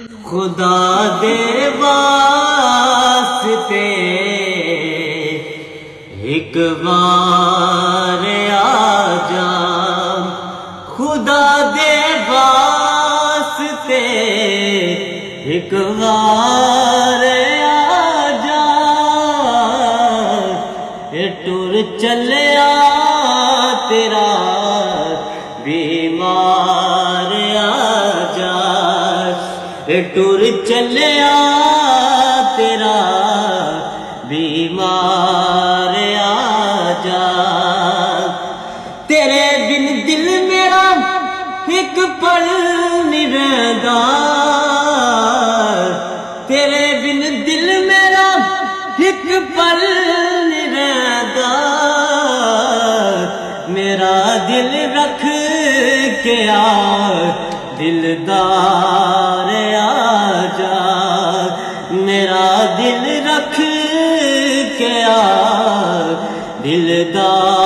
खुदा दे वास्ते एक बार आजा, खुदा दे वास्ते एक बार आजा, ये टुर चलिया तेरा बीमार आजा, ये टुर चलिया तेरा बीमार आजा। तेरे बिन दिल मेरा एक पल नहीं रहता, तेरे बिन दिल मेरा एक पल नहीं रहता, मेरा दिल रख के आ दिलदार आजा, मेरा दिल रख के आ दिलदार